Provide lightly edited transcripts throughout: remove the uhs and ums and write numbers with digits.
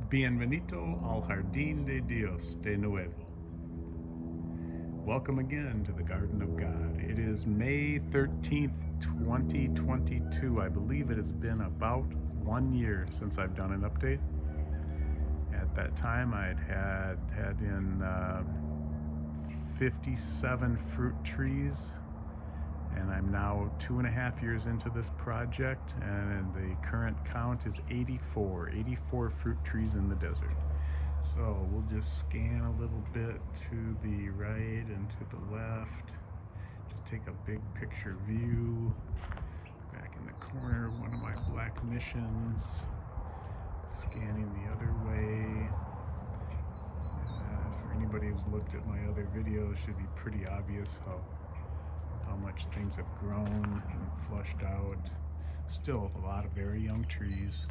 Bienvenido al Jardín de Dios de nuevo. Welcome again to the Garden of God. It is May 13th, 2022. I believe it has been about 1 year since I've done an update. At that time, I'd had in 57 fruit trees, and I'm now 2.5 years into this project, and the current count is 84 fruit trees in the desert. So we'll just scan a little bit to the right and to the left. Just take a big picture view. Back in the corner, one of my black missions. Scanning the other way. For anybody who's looked at my other videos, it should be pretty obvious how much things have grown and flushed out. Still a lot of very young trees.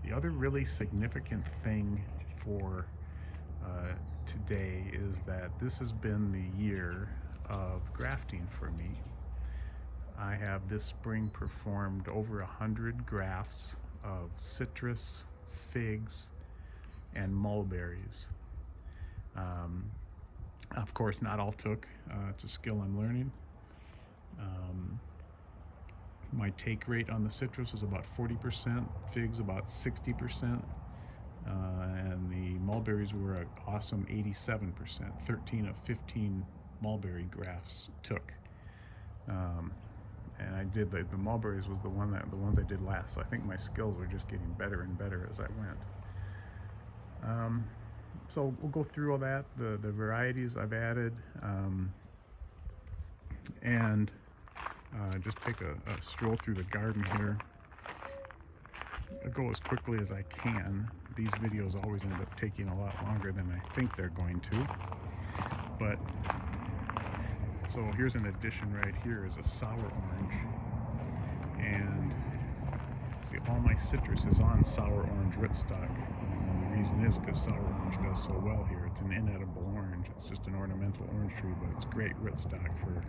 The other really significant thing for today is that this has been the year of grafting for me. I have this spring performed over 100 grafts of citrus, figs, and mulberries. Of course, not all took. It's a skill I'm learning. My take rate on the citrus was about 40%, figs about 60%, and the mulberries were an awesome 87%. 13 of 15 mulberry grafts took. And I did the mulberries was the ones I did last. So I think my skills were just getting better and better as I went. So we'll go through all that, the varieties I've added, and just take a stroll through the garden here. I'll go as quickly as I can. These videos always end up taking a lot longer than I think they're going to. But so here's an addition right here is a sour orange, and see all my citrus is on sour orange rootstock. And the reason is because sour orange does so well here. It's an inedible orange. It's just an ornamental orange tree, but it's great rootstock for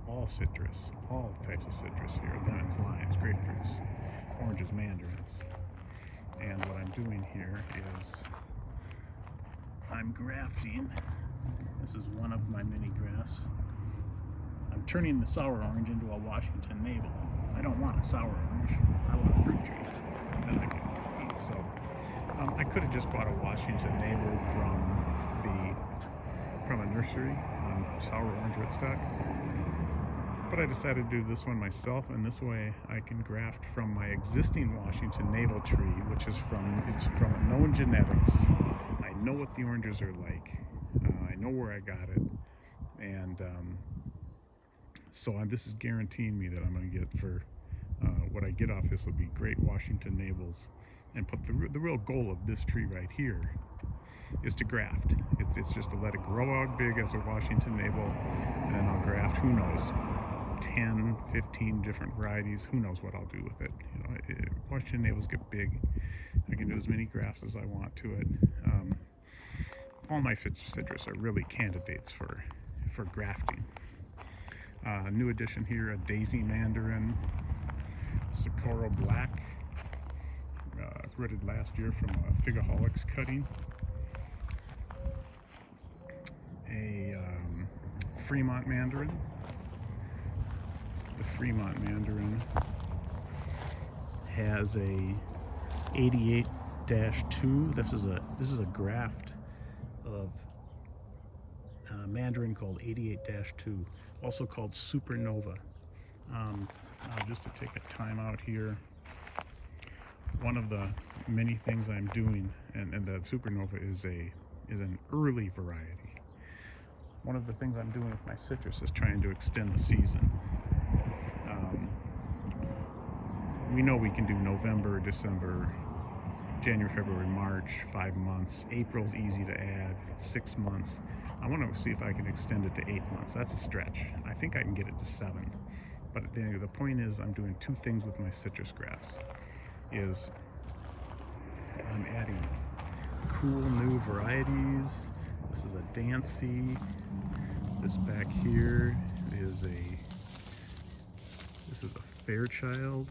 all citrus, all types of citrus here, lemons, limes, grapefruits, oranges, mandarins. And what I'm doing here is I'm grafting. This is one of my mini grafts. I'm turning the sour orange into a Washington navel. I don't want a sour orange. I want a fruit tree that I can eat. So I could have just bought a Washington navel from a nursery on sour orange rootstock. But I decided to do this one myself, and this way I can graft from my existing Washington navel tree, which is from known genetics. I know what the oranges are like. I know where I got it, and so this is guaranteeing me that I'm going to get for what I get off this will be great Washington navels. And put the real goal of this tree right here is to graft. It's just to let it grow out big as a Washington navel, and then I'll graft. Who knows? 10, 15 different varieties. Who knows what I'll do with it? Washington navels get big. I can do as many grafts as I want to it. All my citrus are really candidates for grafting. New addition here: a daisy mandarin, Socorro black, rooted last year from a Figaholics cutting. A Fremont mandarin. The Fremont mandarin has a 88-2. This is a graft of mandarin called 88-2, also called supernova. Just to take a time out here, one of the many things I'm doing, and the supernova is an early variety. One of the things I'm doing with my citrus is trying to extend the season. We know we can do November, December, January, February, March, 5 months. April's easy to add, 6 months. I want to see if I can extend it to 8 months. That's a stretch. I think I can get it to 7. But the point is, I'm doing two things with my citrus grafts. I'm adding cool new varieties. This is a Dancy. This back here is a Fairchild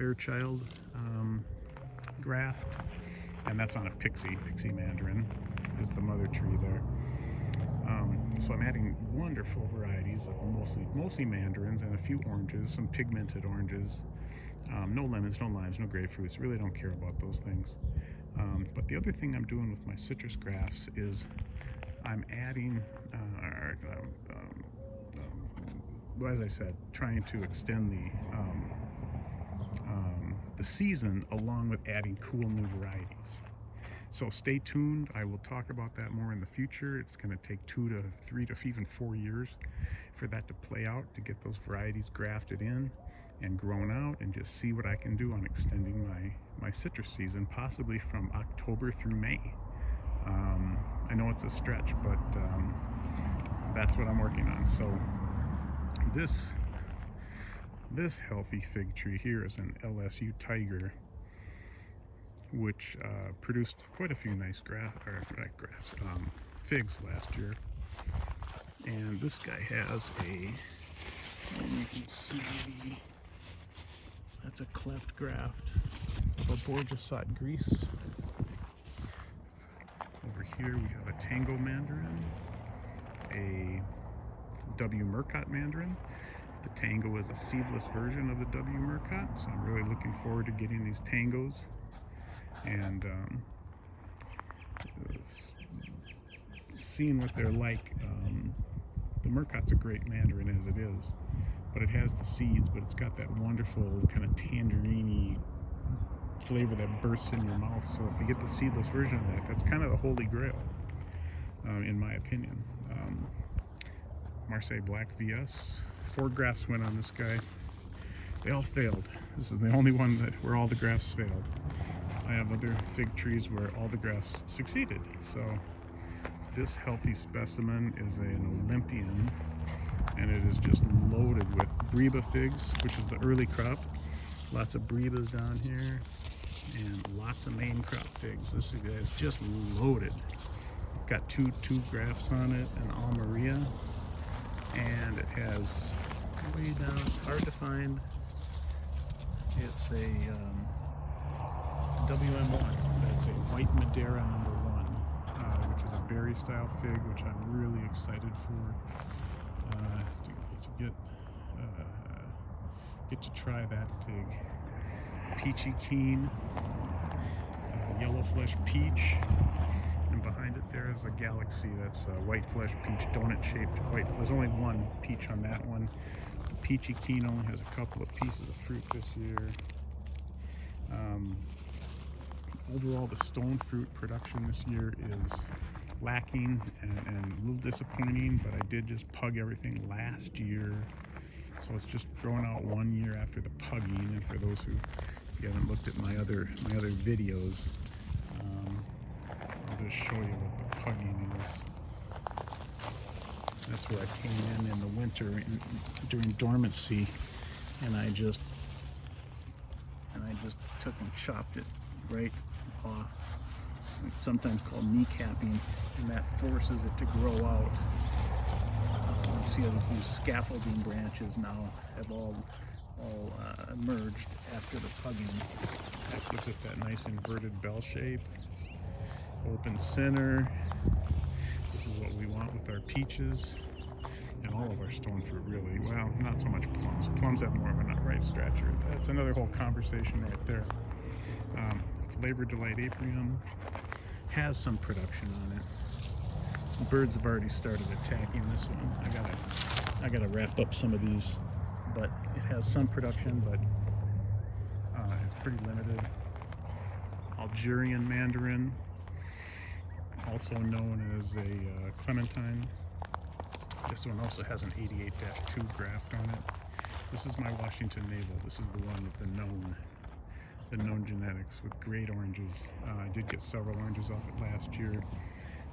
Fairchild graft, and that's on a pixie mandarin is the mother tree there. So I'm adding wonderful varieties of mostly mandarins and a few oranges, some pigmented oranges. No lemons, no limes, no grapefruits. Really don't care about those things. But the other thing I'm doing with my citrus grafts is I'm adding, well, as I said, trying to extend the season along with adding cool new varieties. So stay tuned. I will talk about that more in the future. It's going to take 2 to 3 to even 4 years for that to play out, to get those varieties grafted in and grown out, and just see what I can do on extending my citrus season, possibly from October through May. I know it's a stretch, but that's what I'm working on. So this healthy fig tree here is an LSU Tiger, which produced quite a few nice figs last year. And this guy has you can see, that's a cleft graft of a Borgesot Greece. Over here we have a Tango mandarin, a W. Murcott mandarin. The Tango is a seedless version of the W. Murcott, so I'm really looking forward to getting these Tangos. And seeing what they're like. The Murcott's a great mandarin as it is, but it has the seeds, but it's got that wonderful kind of tangerine-y flavor that bursts in your mouth. So if you get the seedless version of that, that's kind of the holy grail, in my opinion. Marseille Black VS. 4 grafts went on this guy. They all failed. This is the only one where all the grafts failed. I have other fig trees where all the grafts succeeded. So this healthy specimen is an Olympian, and it is just loaded with Breba figs, which is the early crop. Lots of Brebas down here, and lots of main crop figs. This guy is just loaded. It's got two grafts on it, an Almeria, and it has way down, it's hard to find. It's a WM1. That's a white Madeira number 1, which is a berry style fig, which I'm really excited for, to get to try that fig. Peachy Keen, yellow flesh peach, and behind it there is a Galaxy. That's a white flesh peach, donut shaped white. There's only one peach on that one. The Peachy Keen only has a couple of pieces of fruit this year. Overall, the stone fruit production this year is lacking and a little disappointing, but I did just pug everything last year, so it's just growing out 1 year after the pugging. And for those who haven't looked at my other videos, I'll just show you what the pugging is. That's where I came in the winter during dormancy, and I just took and chopped it right off. It's sometimes called kneecapping, and that forces it to grow out. You see how these scaffolding branches now have all emerged after the pugging. That gives it that nice inverted bell shape. Open center. This is what we want with our peaches and all of our stone fruit, really. Well, not so much plums. Plums have more of a nut ripe stature. That's another whole conversation right there. Flavor Delight Apium has some production on it. The birds have already started attacking this one. I gotta wrap up some of these, but it has some production, but it's pretty limited. Algerian mandarin, also known as a clementine. This one also has an 88-2 graft on it. This is my Washington navel. This is the one with the known genetics with great oranges. I did get several oranges off it last year.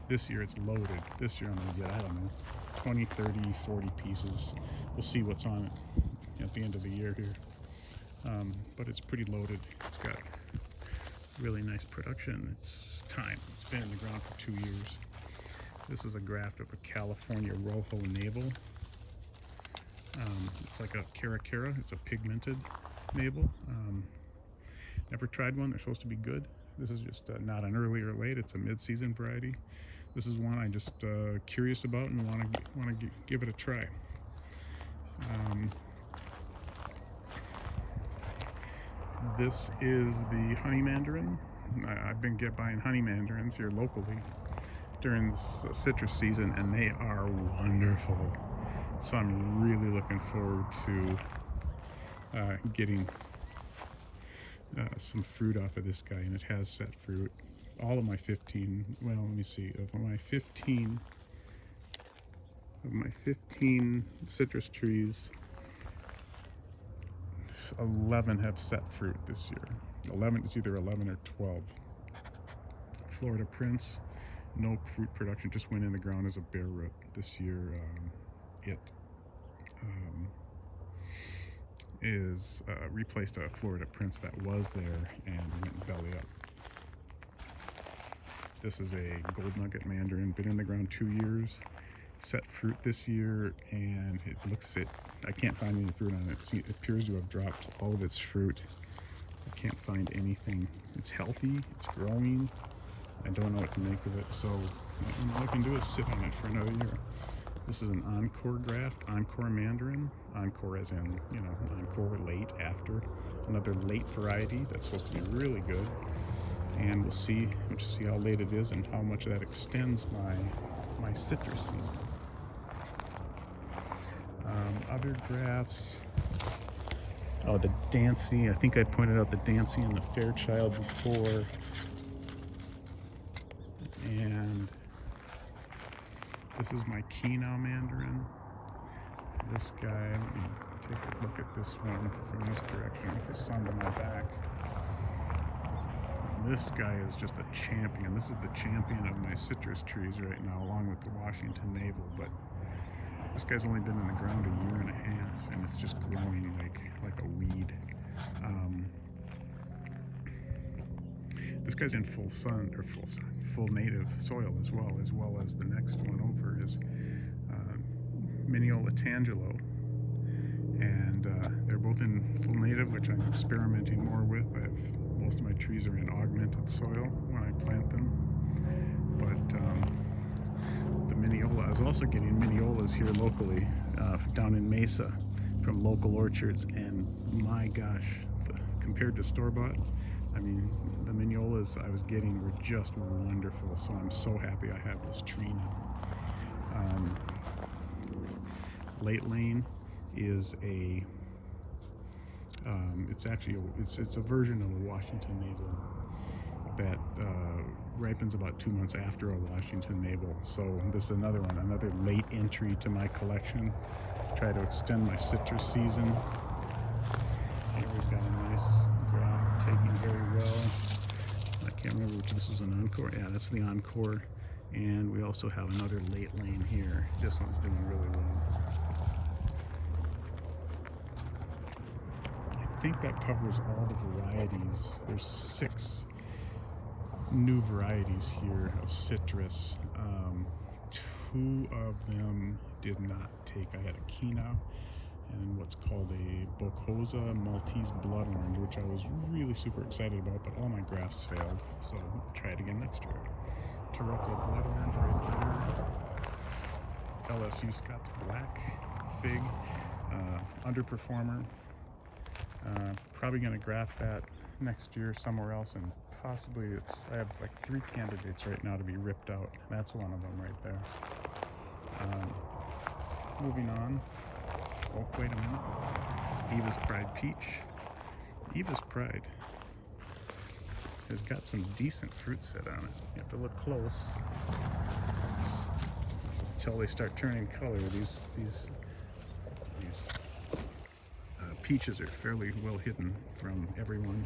This year it's loaded. This year I'm gonna get, I don't know, 20, 30, 40 pieces. We'll see what's on it at the end of the year here. But it's pretty loaded. It's got really nice production. It's time. It's been in the ground for 2 years. This is a graft of a California Rojo navel. It's like a cara. It's a pigmented maple. Never tried one. They're supposed to be good. This is just not an early or late. It's a mid-season variety. This is one I just curious about and want to give it a try. This is the honey mandarin. I've been buying honey mandarins here locally during the citrus season, and they are wonderful. So I'm really looking forward to getting some fruit off of this guy, and it has set fruit. All of my 15, well, let me see, of my 15 citrus trees, 11 have set fruit this year. 11, it's either 11 or 12. Florida Prince, no fruit production, just went in the ground as a bare root this year. It is replaced a Florida Prince that was there and went belly up. This is a gold nugget mandarin, been in the ground 2 years, set fruit this year, and I can't find any fruit on it. See, it appears to have dropped all of its fruit. I can't find anything. It's healthy, it's growing. I don't know what to make of it, so all I can do is sit on it for another year. This is an encore graft, encore mandarin. Encore as in, encore late after. Another late variety that's supposed to be really good. And we'll see how late it is and how much that extends my citrus season. Other grafts. Oh, the Dancy. I think I pointed out the Dancy and the Fairchild before. And this is my Keenau mandarin. This guy, let me take a look at this one from this direction with the sun to my back. This guy is just a champion. This is the champion of my citrus trees right now, along with the Washington Navel. But this guy's only been in the ground a year and a half, and it's just growing like a weed. This guy's in full native soil as well as the next one over is Mineola Tangelo, and they're both in full native, which I'm experimenting more with. Most of my trees are in augmented soil when I plant them, but the Mineola, I was also getting Mineolas here locally down in Mesa from local orchards, and my gosh, compared to store-bought, I mean, the Mineolas I was getting were just wonderful, so I'm so happy I have this tree now. Late Lane is it's a version of a Washington Navel that ripens about 2 months after a Washington Navel. So this is another late entry to my collection to try to extend my citrus season. Here we've got a nice graft taking very well. I can't remember which, this was an encore. Yeah, that's the encore. And we also have another Late Lane here. This one's doing really well. I think that covers all the varieties. There's 6 new varieties here of citrus. 2 of them did not take. I had a Keenau and what's called a Bocosa Maltese Blood Orange, which I was really super excited about, but all my grafts failed, so we'll try it again next year. Tarocco Blood Orange right there. LSU Scott's Black Fig, underperformer. Probably going to graft that next year somewhere else, and possibly I have like 3 candidates right now to be ripped out. That's one of them right there. Moving on. Oh, wait a minute. Eva's Pride Peach. Eva's Pride has got some decent fruit set on it. You have to look close until they start turning color. These peaches are fairly well hidden from everyone,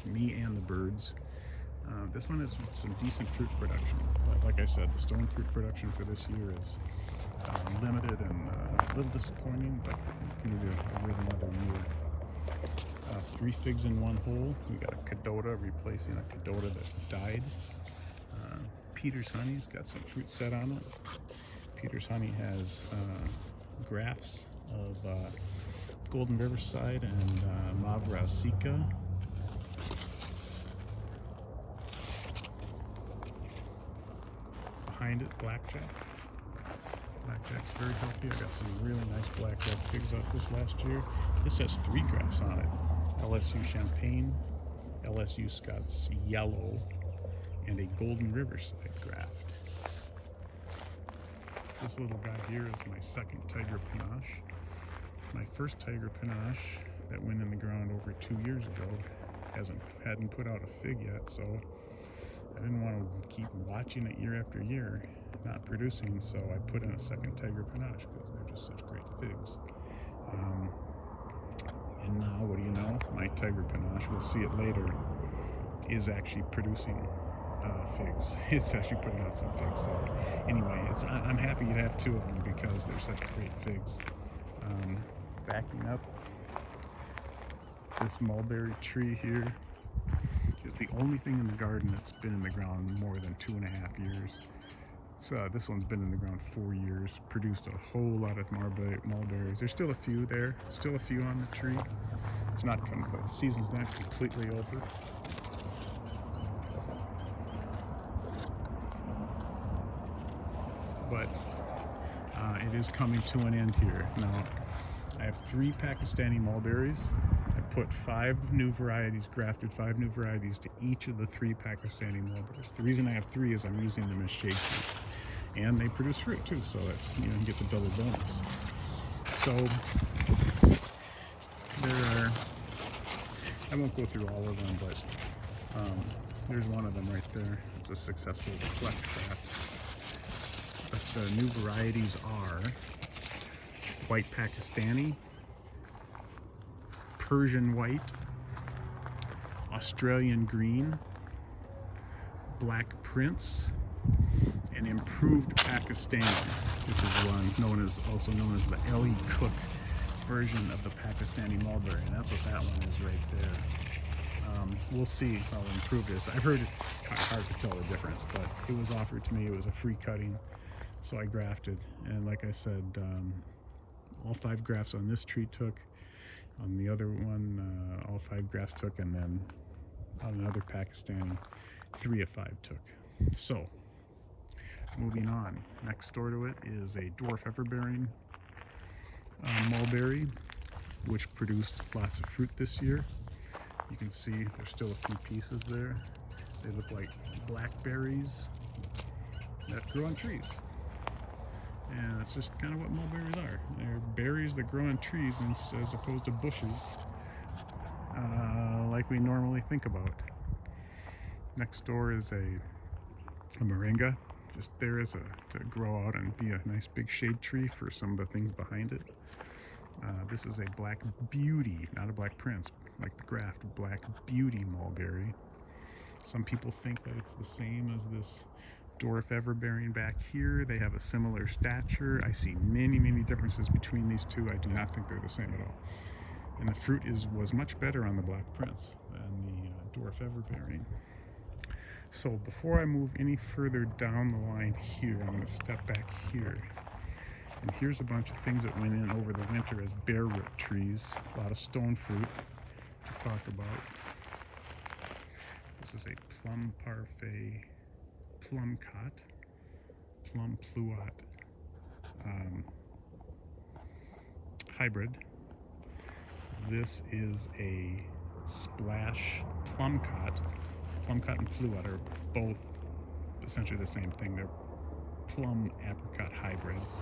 me and the birds. This one has some decent fruit production. Like I said, the stone fruit production for this year is limited and a little disappointing, but we'll continue to wait another year. 3 figs in 1 hole. We got a Cadota replacing a Cadota that died. Peter's Honey's got some fruit set on it. Peter's Honey has grafts of Golden Riverside and Mavrasica. Behind it, blackjack. Blackjack's very healthy. I got some really nice blackjack figs off this last year. This has 3 grafts on it. LSU Champagne, LSU Scots Yellow, and a Golden Riverside graft. This little guy here is my second Tiger Panache. My first Tiger Panache that went in the ground over 2 years ago hadn't put out a fig yet, so I didn't want to keep watching it year after year not producing, so I put in a second Tiger Panache because they're just such great figs. And now, what do you know? My Tiger Panache, we'll see it later, is actually producing figs. It's actually putting out some figs. So anyway, I'm happy to have 2 of them because they're such great figs. Backing up, this mulberry tree here is the only thing in the garden that's been in the ground more than 2.5 years. This one's been in the ground 4 years, produced a whole lot of mulberries. There's still a few there, still a few on the tree. It's not, the season's not completely over. But it is coming to an end here. Now, I have 3 Pakistani mulberries. I put 5 new varieties, grafted 5 new varieties to each of the 3 Pakistani mulberries. The reason I have 3 is I'm using them as shade trees. And they produce fruit too, so that's, you get the double bonus. So, there are, I won't go through all of them, but there's one of them right there. It's a successful flex graft. But the new varieties are white Pakistani, Persian white, Australian green, black prince, and improved Pakistani, which is one also known as the L.E. Cook version of the Pakistani mulberry, and that's what that one is right there. We'll see how improved it is. I've heard it's hard to tell the difference, but it was offered to me. It was a free cutting, so I grafted. And like I said, all 5 grafts on this tree took. On the other one, all 5 grafts took, and then on another Pakistani, 3 of 5 took. So, moving on, next door to it is a dwarf everbearing mulberry, which produced lots of fruit this year. You can see there's still a few pieces there. They look like blackberries that grow on trees. And that's just kind of what mulberries are. They're berries that grow on trees as opposed to bushes, like we normally think about. Next door is a moringa, just there as to grow out and be a nice big shade tree for some of the things behind it. This is a black beauty, not a black prince, like the graft, black beauty mulberry. Some people think that it's the same as this dwarf everbearing back here. They have a similar stature. I see many, many differences between these two. I do not think they're the same at all. And the fruit was much better on the black prince than the dwarf everbearing. So before I move any further down the line here, I'm going to step back here. And here's a bunch of things that went in over the winter as bare root trees. A lot of stone fruit to talk about. This is a plum parfait, plum cot, plum pluot hybrid. This is a splash plum cot. Plum cot and pluot are both essentially the same thing. They're plum apricot hybrids.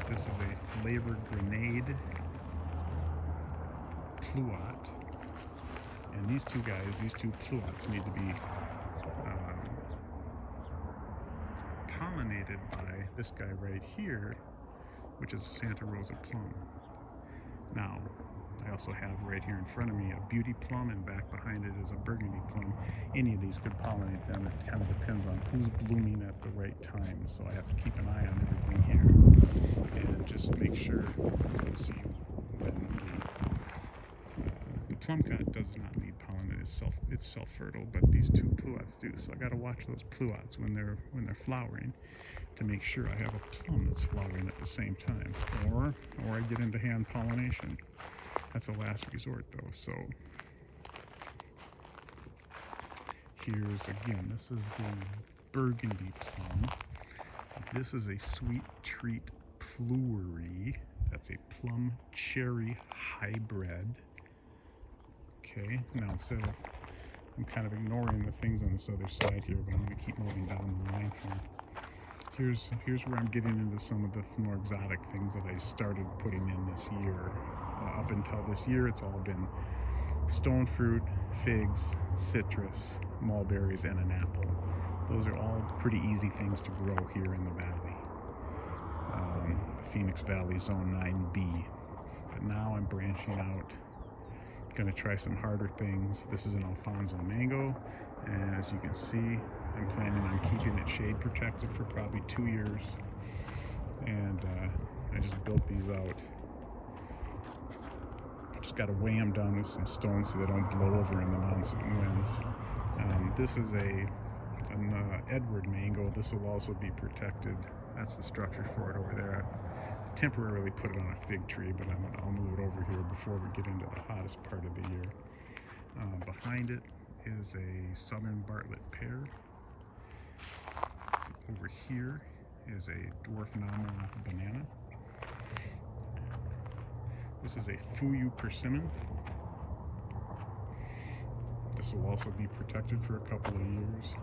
This is a flavored grenade pluot. And these two pluots need to be pollinated by this guy right here, which is Santa Rosa plum. Now, I also have right here in front of me a beauty plum, and back behind it is a burgundy plum. Any of these could pollinate them. It kind of depends on who's blooming at the right time. So I have to keep an eye on everything here and just make sure to see when the plum cot does not need it's self-fertile, but these two pluots do. So I got to watch those pluots when they're flowering to make sure I have a plum that's flowering at the same time, or I get into hand pollination. That's a last resort though. So here's again, this is the burgundy plum. This is a sweet treat pluery. That's a plum cherry hybrid. Okay, now instead of, I'm kind of ignoring the things on this other side here, but I'm going to keep moving down the line here. Here's where I'm getting into some of the more exotic things that I started putting in this year. Up until this year, it's all been stone fruit, figs, citrus, mulberries, and an apple. Those are all pretty easy things to grow here in the valley. The Phoenix Valley Zone 9B. But now I'm branching out. Going to try some harder things. This is an Alfonso mango, and as you can see, I'm planning on keeping it shade protected for probably 2 years. And I just built these out. Just got to weigh them down with some stones so they don't blow over in the monsoon winds. This is an Edward mango. This will also be protected. That's the structure for it over there. I temporarily put it on a fig tree, but I'll move it over here before we get into the hottest part of the year. Behind it is a southern Bartlett pear. Over here is a dwarf Namo banana. This is a Fuyu persimmon. This will also be protected for a couple of years.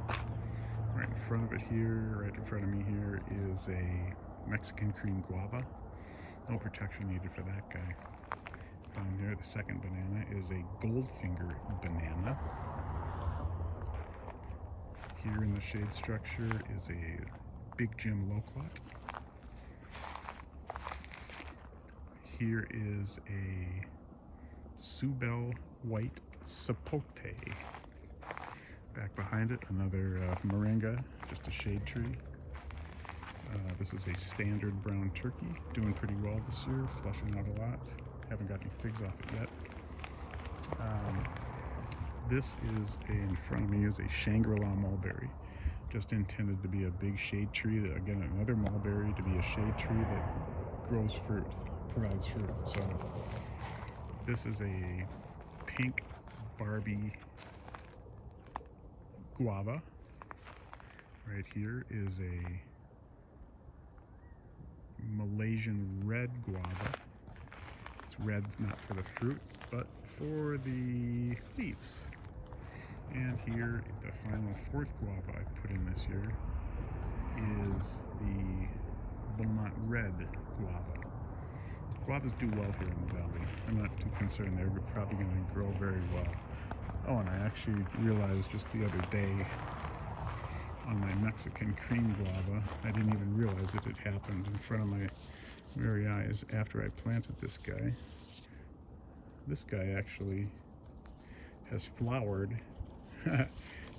Right in front of it here, right in front of me here, is a Mexican cream guava. No protection needed for that guy. Down there, the second banana is a Goldfinger banana. Here in the shade structure is a Big Jim loquat. Here is a Subel white sapote. Back behind it, another moringa, just a shade tree. This is a standard brown turkey, doing pretty well this year, flushing out a lot. Haven't got any figs off it yet. This is, in front of me, is a Shangri-La mulberry, just intended to be a big shade tree. Again, another mulberry to be a shade tree that grows fruit, provides fruit. So this is a pink Barbie guava. Right here is a Malaysian red guava. It's red not for the fruit, but for the leaves. And here, the final fourth guava I've put in this year is the Beaumont red guava. Guavas do well here in the valley. I'm not too concerned. They're probably going to grow very well. Oh, and I actually realized just the other day on my Mexican cream guava, I didn't even realize it had happened in front of my very eyes after I planted this guy. This guy actually has flowered.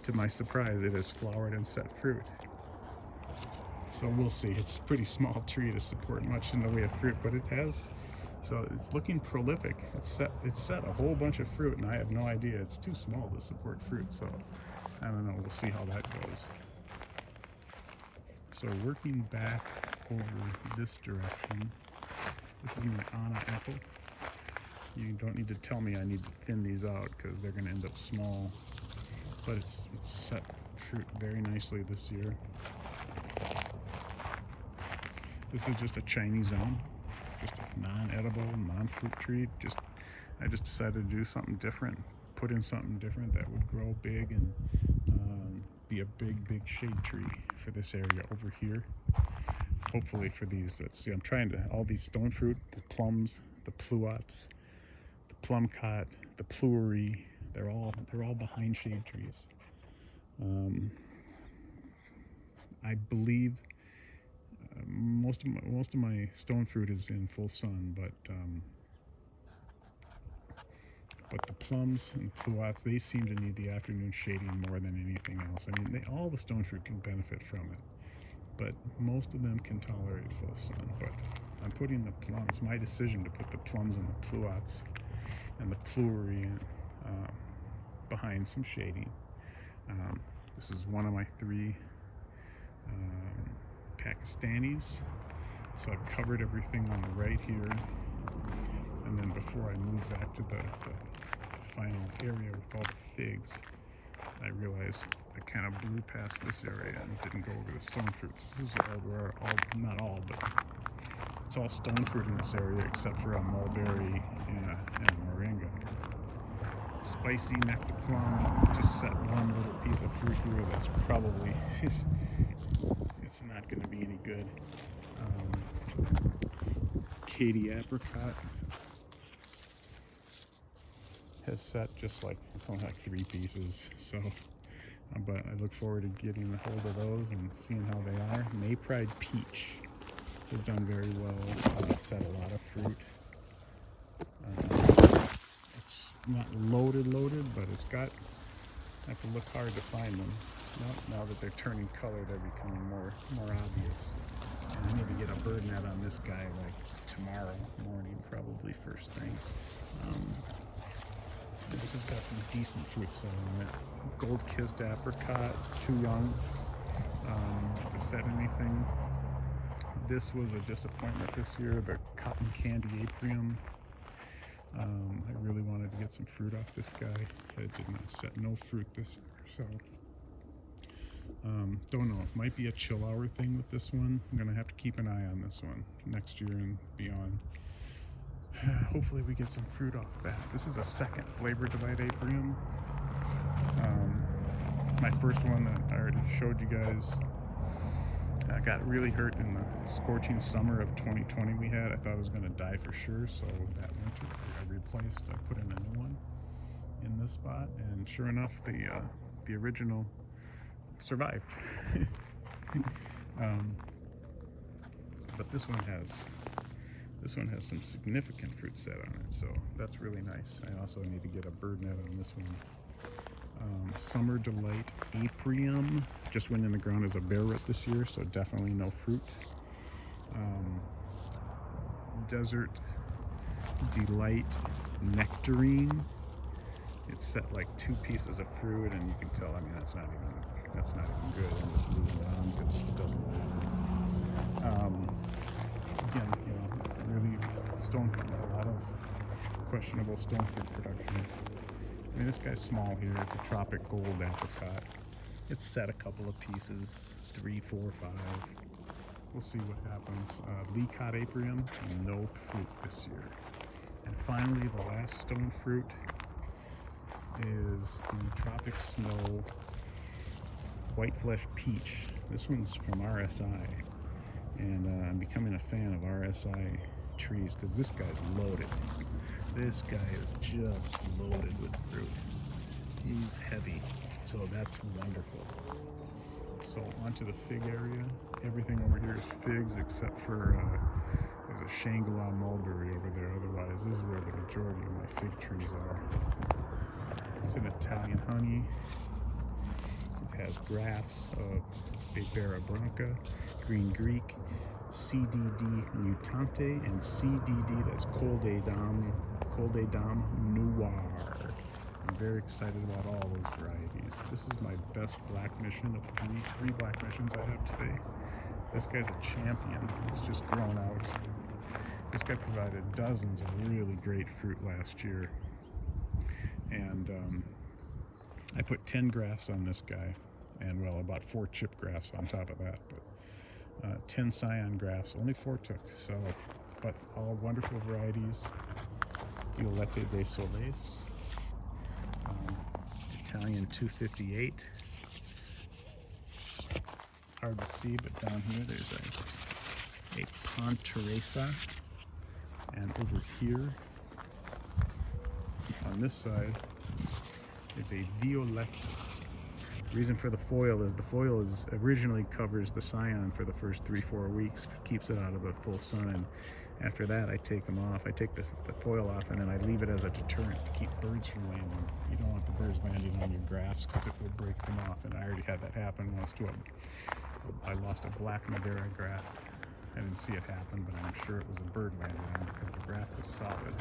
To my surprise, it has flowered and set fruit. So we'll see. It's a pretty small tree to support much in the way of fruit, but it has. So it's looking prolific. It's set a whole bunch of fruit, and I have no idea. It's too small to support fruit, so I don't know. We'll see how that goes. So working back over this direction, this is my Anna apple. You don't need to tell me I need to thin these out because they're going to end up small. But it's set fruit very nicely this year. This is just a Chinese elm, just a non-edible, non-fruit tree. I just decided to do something different, put in something different that would grow big and be a big shade tree for this area over here. Hopefully for these, let's see, I'm trying to, all these stone fruit, the plums, the pluots, the plumcot, the pluery, they're all behind shade trees. I believe most of my stone fruit is in full sun, but the plums and pluots, they seem to need the afternoon shading more than anything else. I mean, all the stone fruit can benefit from it, but most of them can tolerate full sun. But I'm putting the plums, it's my decision to put the plums and the pluots and the pluery in. behind some shading. This is one of my 3 Pakistanis. So I've covered everything on the right here, and then before I move back to the final area with all the figs, I realized I kind of blew past this area and didn't go over the stone fruits. This is where not all, but it's all stone fruit in this area except for a mulberry and a moringa. Spicy nectar plum, just set one little piece of fruit here that's probably, it's not going to be any good. Katy apricot has set just like, it's only like 3 pieces, so but I look forward to getting a hold of those and seeing how they are. May Pride peach has done very well, set a lot of fruit. It's not loaded, but it's got, I have to look hard to find them. Now that they're turning color, they're becoming more obvious. And I need to get a bird net on this guy like tomorrow morning, probably first thing. This has got some decent fruit set on it. Gold-kissed apricot, too young to set anything. This was a disappointment this year, the cotton candy aprium. I really wanted to get some fruit off this guy. It did not set no fruit this year, so don't know. It might be a chill hour thing with this one. I'm gonna have to keep an eye on this one next year and beyond. Hopefully we get some fruit off that. This is a second flavor divide aprium. My first one that I already showed you guys got really hurt in the scorching summer of 2020 we had. I thought it was going to die for sure, so that winter I replaced, I put in a new one in this spot, and sure enough the original survived. But this one has some significant fruit set on it, so that's really nice. I also need to get a bird net on this one. Summer Delight aprium just went in the ground as a bare root this year, so definitely no fruit. Desert Delight nectarine. It's set like 2 pieces of fruit, and you can tell. I mean, that's not even good. I'm just moving on because it doesn't matter. Again, really stone fruit, a lot of questionable stone fruit production. I mean, this guy's small here. It's a tropic gold apricot. It's set a couple of pieces, 3, 4, 5. We'll see what happens. Lecot aprium, no fruit this year. And finally, the last stone fruit is the Tropic Snow White Flesh Peach. This one's from RSI, and I'm becoming a fan of RSI trees because this guy's loaded. This guy is just loaded with fruit. He's heavy, so that's wonderful. So onto the fig area. Everything over here is figs except for there's a Shangri-La mulberry over there. Otherwise, this is where the majority of my fig trees are. It's an Italian honey. It has grafts of Barbera branca, green Greek, CDD mutante, and CDD, that's Col des Dames Noir. I'm very excited about all those varieties. This is my best black mission of three black missions I have today. This guy's a champion. It's just grown out. This guy provided dozens of really great fruit last year. And I put 10 grafts on this guy, and well, about 4 chip grafts on top of that, but 10 scion grafts, only 4 took, so, but all wonderful varieties. Violette de Soleil, Italian 258, hard to see, but down here there's a Ponteresa, and over here on this side is a Violette. The reason for the foil is originally covers the scion for the first 3-4 weeks, keeps it out of the full sun, and after that I take them off. I take the foil off, and then I leave it as a deterrent to keep birds from landing. You don't want the birds landing on your grafts because it will break them off, and I already had that happen once to I lost a black Madeira graft. I didn't see it happen, but I'm sure it was a bird landing on because the graft was solid.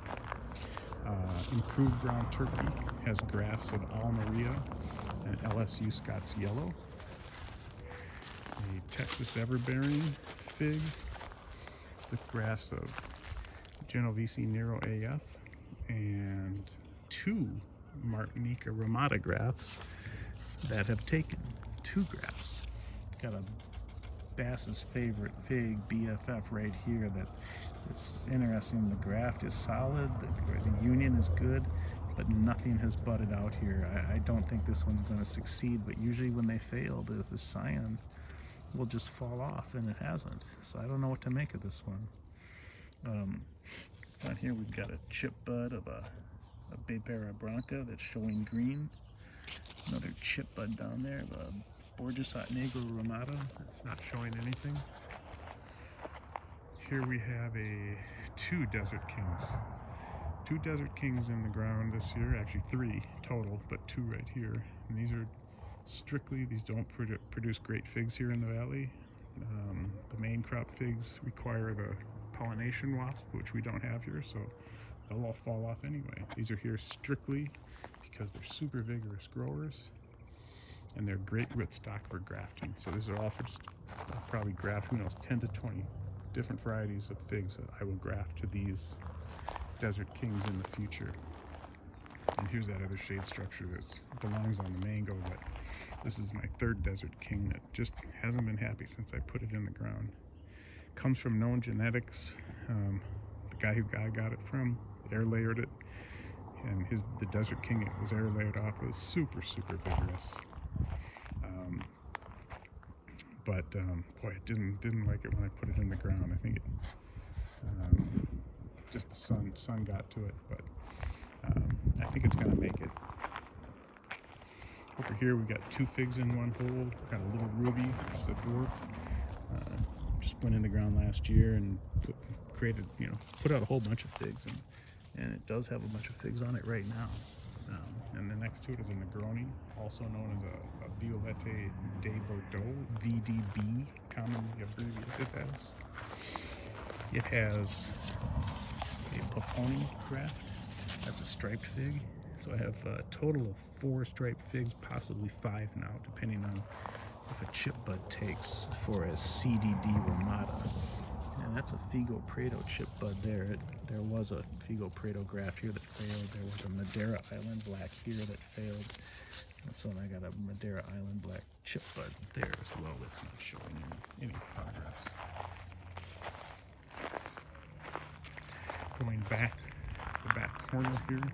Improved Brown Turkey has grafts of Almeria and LSU Scots Yellow. A Texas Everbearing fig with grafts of Genovese Nero AF and 2 Martinica Ramada grafts that have taken 2 grafts. Got a Bass's favorite fig, BFF, right here. That it's interesting. The graft is solid, the union is good, but nothing has budded out here. I don't think this one's going to succeed, but usually when they fail, the scion will just fall off, and it hasn't. So I don't know what to make of this one. Down here we've got a chip bud of a Bebera Branca that's showing green. Another chip bud down there of a Borges Hot Negro Ramada that's not showing anything. Here we have 2 Desert Kings. 2 Desert Kings in the ground this year, actually 3 total, but 2 right here. And these are strictly, these don't produce great figs here in the valley. The main crop figs require the pollination wasp, which we don't have here, so they'll all fall off anyway. These are here strictly because they're super vigorous growers, and they're great rootstock for grafting. So these are all for just probably graft, who knows, 10 to 20 different varieties of figs that I will graft to these Desert Kings in the future. And here's that other shade structure that belongs on the mango, but this is my 3rd Desert King that just hasn't been happy since I put it in the ground. Comes from known genetics. The guy who I got it from air layered it, and the Desert King it was air layered off was super vigorous. But boy, it didn't like it when I put it in the ground. I think it just the sun got to it, but I think it's gonna make it. Over here we got 2 figs in one hole. Got a little ruby, which is a dwarf. Just went in the ground last year and put out a whole bunch of figs, and it does have a bunch of figs on it right now. And the next to it is a Negroni, also known as a Violette de Bordeaux, VDB, commonly abbreviated as. It has a Paponi graft. That's a striped fig. So I have a total of 4 striped figs, possibly 5 now, depending on if a chip bud takes for a CDD Ramada. And that's a Figo Prado chip bud there. There was a Figo Prado graft here that failed. There was a Madeira Island Black here that failed. And so I got a Madeira Island Black chip bud there as well that's not showing any progress. Going back, the back corner here.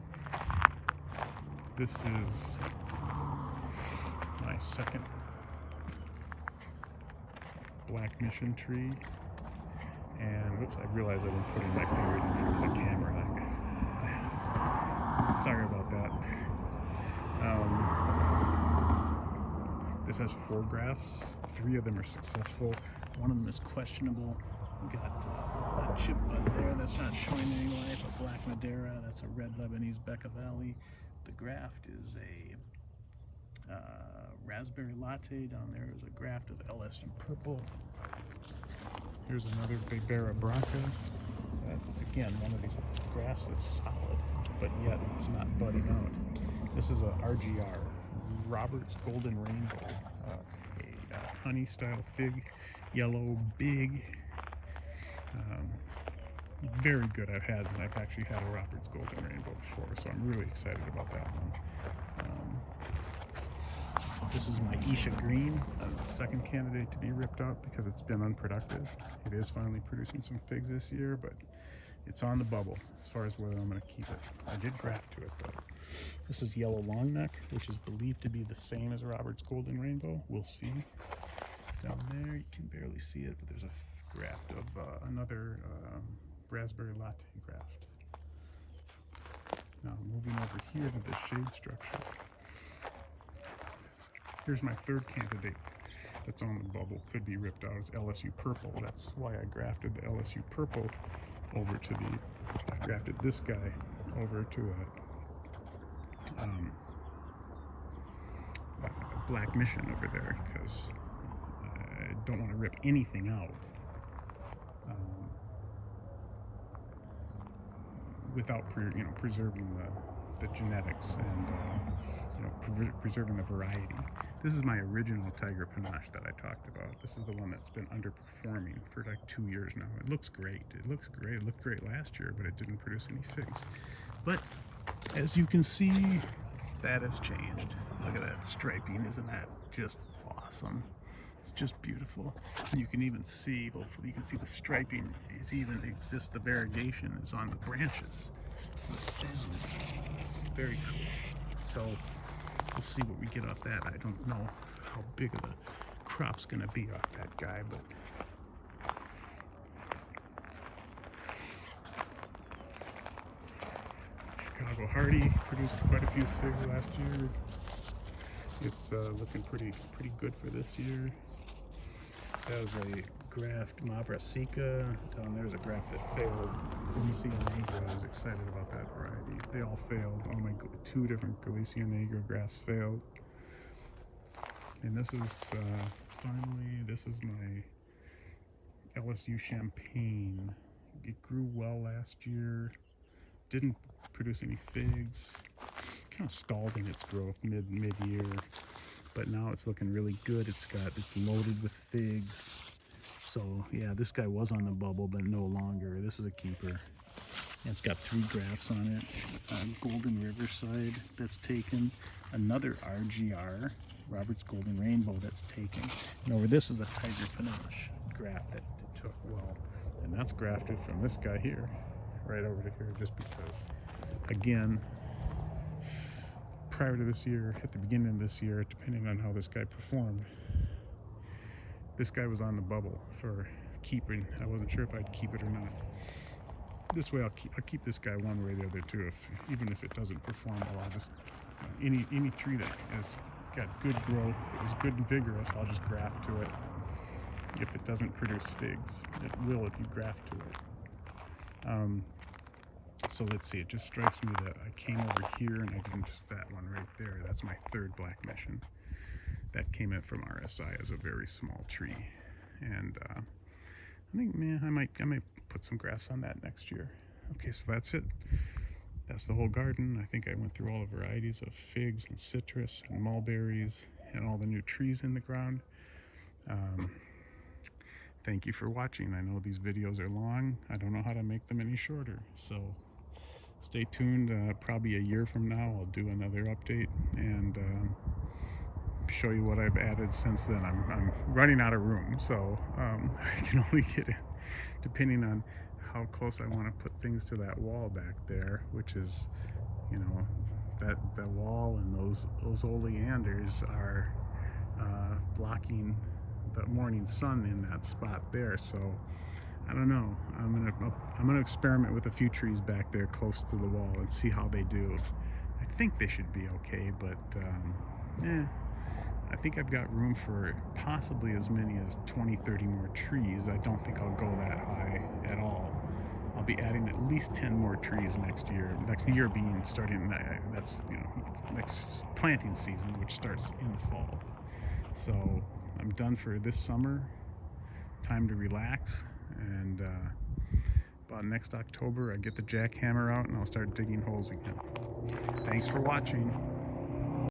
This is my 2nd Black Mission tree. And whoops, I realized I've been putting my fingers in front of the camera. Sorry about that. This has 4 grafts. 3 of them are successful. One of them is questionable. We got a chip bud there that's not showing any life. A Black Madeira. That's a red Lebanese Becca Valley. The graft is a raspberry latte. Down there is a graft of LSU purple. Here's another Bebera Branca. Again, one of these grafts that's solid, but yet it's not budding out. This is a RGR, Robert's Golden Rainbow, a honey style fig, yellow, big, very good. I've actually had a Robert's Golden Rainbow before, so I'm really excited about that one. This is my Isha Green, the 2nd candidate to be ripped out because it's been unproductive. It is finally producing some figs this year, but it's on the bubble as far as whether I'm going to keep it. I did graft to it, but this is Yellow Longneck, which is believed to be the same as Robert's Golden Rainbow. We'll see. Down there, you can barely see it, but there's a graft of another raspberry latte graft. Now moving over here to the shade structure. Here's my 3rd candidate that's on the bubble, could be ripped out, as LSU Purple. That's why I grafted the LSU Purple over to I grafted this guy over to a Black Mission over there, because I don't want to rip anything out. without preserving the genetics and preserving the variety. This is my original Tiger Panache that I talked about. This is the one that's been underperforming for like 2 years now. It looks great. It looks great. It looked great last year, but it didn't produce any figs. But as you can see, that has changed. Look at that striping. Isn't that just awesome? It's just beautiful. And you can even see, hopefully you can see the striping is even exists. The variegation is on the branches, the stems. Very cool. So we'll see what we get off that. I don't know how big of a crop's gonna be off that guy, but Chicago Hardy produced quite a few figs last year. It's looking pretty good for this year. This has a graft Mavrasica. Down there's a graft that failed. Galicia Negra. I was excited about that variety. They all failed. All my 2 different Galicia Negra grafts failed. And this is finally, this is my LSU Champagne. It grew well last year. Didn't produce any figs. Kind of stalled in its growth mid-year, but now it's looking really good. It's loaded with figs. So yeah, this guy was on the bubble, but no longer. This is a keeper. And it's got 3 grafts on it. Golden Riverside that's taken. Another RGR, Robert's Golden Rainbow, that's taken. And over this is a Tiger Panache graft that took well. And that's grafted from this guy here, right over to here, just because, again, prior to this year, at the beginning of this year, depending on how this guy performed, this guy was on the bubble for keeping. I wasn't sure if I'd keep it or not. This way, I'll keep this guy one way or the other too. Even if it doesn't perform well, I'll just any tree that has got good growth, it was good and vigorous, I'll just graft to it. If it doesn't produce figs, it will if you graft to it. So let's see, it just strikes me that I came over here and I didn't just that one right there. That's my 3rd black mission. That came in from RSI as a very small tree. And I think, man, I might put some grafts on that next year. Okay, so that's it. That's the whole garden. I think I went through all the varieties of figs and citrus and mulberries and all the new trees in the ground. Thank you for watching. I know these videos are long. I don't know how to make them any shorter. So stay tuned. Probably a year from now, I'll do another update and show you what I've added since then. I'm running out of room, so I can only get in, depending on how close I want to put things to that wall back there, which is, that wall and those oleanders are blocking the morning sun in that spot there. So I don't know. I'm gonna experiment with a few trees back there close to the wall and see how they do. I think they should be okay, but I think I've got room for possibly as many as 20-30 more trees. I don't think I'll go that high at all. I'll be adding at least 10 more trees next year. Next year being starting, that's next planting season, which starts in the fall. So I'm done for this summer. Time to relax, and about next October I get the jackhammer out and I'll start digging holes again. Thanks for watching.